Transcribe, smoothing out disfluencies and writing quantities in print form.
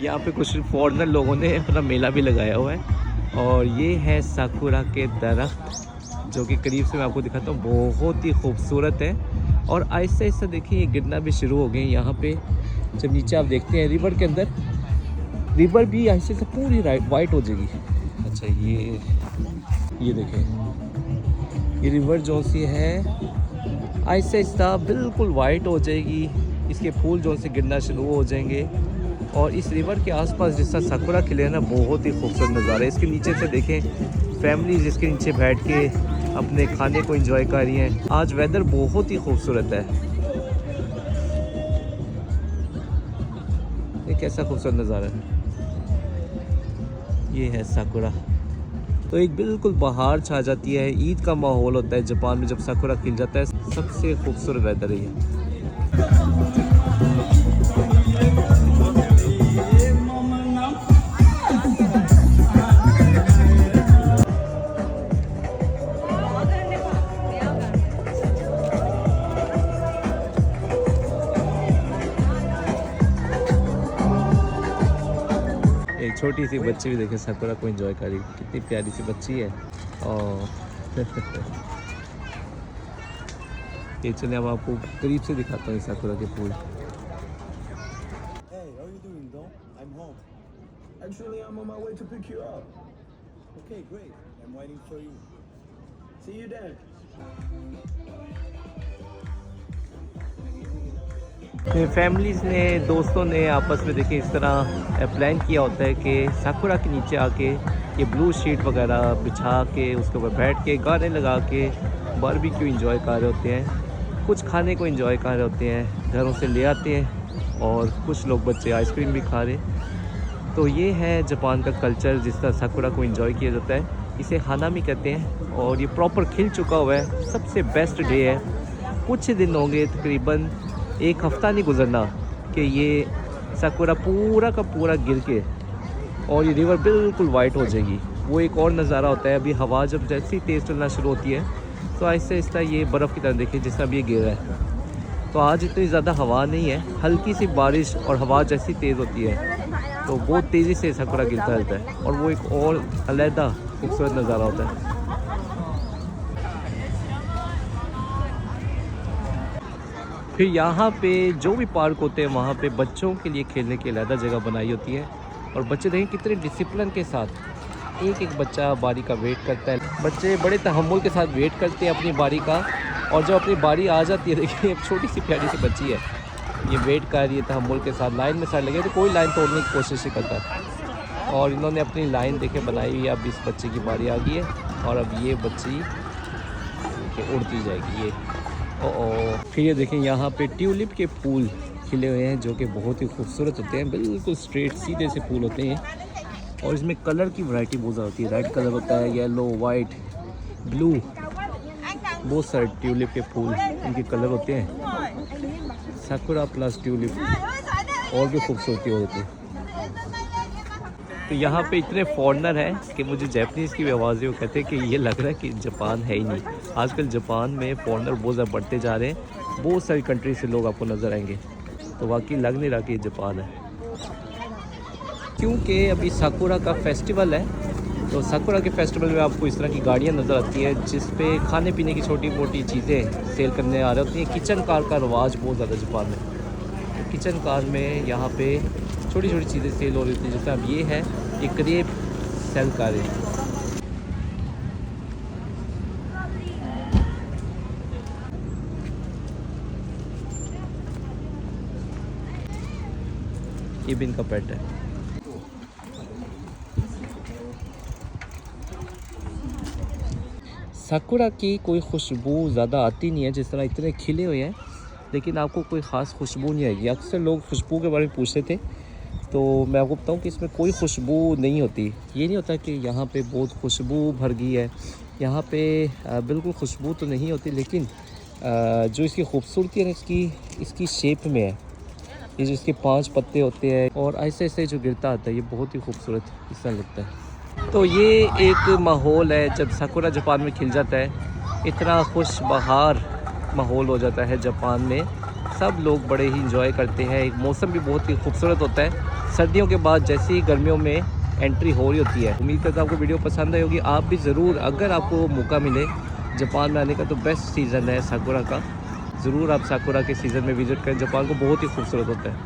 यहाँ पे कुछ फॉरेनर लोगों ने अपना मेला भी लगाया हुआ है और ये है साकुरा के दरख्त जो कि करीब से मैं आपको दिखाता हूँ, बहुत ही खूबसूरत है। और आहिस्ता आहिस्ता देखिए ये गिरना भी शुरू हो गए यहाँ पे। जब नीचे आप देखते हैं रिवर के अंदर, रिवर भी आहिस्ता से पूरी वाइट हो जाएगी। अच्छा ये देखें, ये रिवर जो सी है आहिस्ता आहिस्ता बिल्कुल वाइट हो जाएगी। इसके फूल जो से गिरना शुरू हो जाएंगे और इस रिवर के आसपास जिसका साकुरा खिले है ना, बहुत ही खूबसूरत नज़ारा है। इसके नीचे से देखें फैमिलीज इसके नीचे बैठ के अपने खाने को एंजॉय कर रही हैं। आज वेदर बहुत ही खूबसूरत है। ये कैसा खूबसूरत नज़ारा है। ये है साकुरा। तो एक बिल्कुल बाहर छा जाती है, ईद का माहौल होता है जापान में जब साकुरा खिल जाता है। सबसे खूबसूरत वेदर है ये। एक छोटी सी बच्ची भी देखे साकुरा को एंजॉय कर रही, कितनी प्यारी सी बच्ची है। और ये चलिए अब आपको करीब से दिखाता हूँ साकुरा के फूल। Hey, how are you doing, though? I'm home. Actually, I'm on my way to pick you up. Okay, great. I'm waiting for you. See you then. Families ने, दोस्तों ने आपस में देखिए इस तरह प्लान किया होता है कि साकुरा के नीचे आके ये ब्लू शीट वगैरह बिछा के उसके ऊपर बैठ के गाने लगा के बारबेक्यू एंजॉय कर रहे होते हैं, कुछ खाने को एंजॉय कर रहे होते हैं, घरों से ले आते हैं और कुछ लोग बच्चे आइसक्रीम भी खा रहे। तो ये है जापान का कल्चर, जिस तरह साकुरा को एंजॉय किया जाता है। इसे हानामी कहते हैं और ये प्रॉपर खिल चुका हुआ है। सबसे बेस्ट डे है। कुछ दिन होंगे, तकरीबन एक हफ़्ता नहीं गुजरना कि ये साकुरा पूरा का पूरा गिर के और ये रिवर बिल्कुल वाइट हो जाएगी। वो एक और नज़ारा होता है। अभी हवा जब जैसी तेज़ चलना शुरू होती है तो आहिस्ता आहिस्ता ये बर्फ़ की तरह देखिए जिस तरह भी ये गिर रहा है। तो आज इतनी ज़्यादा हवा नहीं है, हल्की सी बारिश और हवा जैसी तेज़ होती है तो बहुत तेज़ी से साकुरा गिरता रहता है और वो एक और अलहदा खूबसूरत नज़ारा होता है। फिर यहाँ पे जो भी पार्क होते हैं वहाँ पे बच्चों के लिए खेलने की अलग जगह बनाई होती है और बच्चे देखें कितने डिसिप्लिन के साथ एक एक बच्चा बारी का वेट करता है। बच्चे बड़े तहम्मुल के साथ वेट करते हैं अपनी बारी का और जब अपनी बारी आ जाती है, देखिए एक छोटी सी प्यारी सी बच्ची है, ये वेट कर रही है तहम्मुल के साथ, लाइन में सारे लगे तो कोई लाइन तोड़ने की कोशिश नहीं करता। और इन्होंने अपनी लाइन देखे बनाई हुई है। अब इस बच्चे की बारी आ गई है और अब ये बच्ची उड़ती जाएगी ये। फिर ये देखें यहाँ पे ट्यूलिप के फूल खिले हुए हैं जो कि बहुत ही खूबसूरत होते हैं, बिल्कुल स्ट्रेट सीधे से फूल होते हैं और इसमें कलर की वैरायटी बहुत ज़्यादा होती है। रेड कलर होता है, येलो, वाइट, ब्लू, बहुत सारे ट्यूलिप के फूल इनके कलर होते हैं। साकुरा प्लस ट्यूलिप और भी खूबसूरती हो जाती है। तो यहाँ पे इतने फॉरेनर हैं कि मुझे जैपनीज़ की भी आवाज़ें, वो कहते हैं कि ये लग रहा है कि जापान है ही नहीं। आजकल जापान में फॉरेनर बहुत ज़्यादा बढ़ते जा रहे हैं, बहुत सारी कंट्री से लोग आपको नज़र आएंगे। तो वाकई लग नहीं रहा कि ये जापान है, क्योंकि अभी साकुरा का फेस्टिवल है। तो साकुरा के फेस्टिवल में आपको इस तरह की गाड़ियाँ नज़र आती हैं जिस पे खाने पीने की छोटी मोटी चीज़ें सेल करने आ रही होती हैं। किचन कार का रवाज बहुत ज़्यादा जापान में, तो किचन कार में यहाँ पे छोटी छोटी चीज़ें सेल हो रही होती हैं। जैसे अब ये है, ये क्रेप सेल कर रहे हैं। ये भी इनका पेट है। साकुरा की कोई खुशबू ज़्यादा आती नहीं है, जिस तरह इतने खिले हुए हैं लेकिन आपको कोई ख़ास खुशबू नहीं आएगी। अक्सर लोग खुशबू के बारे में पूछते थे, तो मैं आपको बताऊं कि इसमें कोई खुशबू नहीं होती। ये नहीं होता कि यहाँ पे बहुत खुशबू भर गई है, यहाँ पे बिल्कुल खुशबू तो नहीं होती, लेकिन जो इसकी खूबसूरती है ना इसकी शेप में है। ये जो इसके 5 पत्ते होते हैं और ऐसे ऐसे जो गिरता आता है, ये बहुत ही खूबसूरत इस तरह लगता है। तो ये एक माहौल है जब साकुरा जापान में खिल जाता है, इतना खुश बहार माहौल हो जाता है जापान में। सब लोग बड़े ही इंजॉय करते हैं। एक मौसम भी बहुत ही खूबसूरत होता है, सर्दियों के बाद जैसे ही गर्मियों में एंट्री हो रही होती है। उम्मीद करता हूँ आपको वीडियो पसंद आई होगी। आप भी ज़रूर, अगर आपको मौका मिले जापान में आने का, तो बेस्ट सीज़न है साकुरा का। ज़रूर आप साकुरा के सीज़न में विज़िट करें। जापान को बहुत ही खूबसूरत होता है।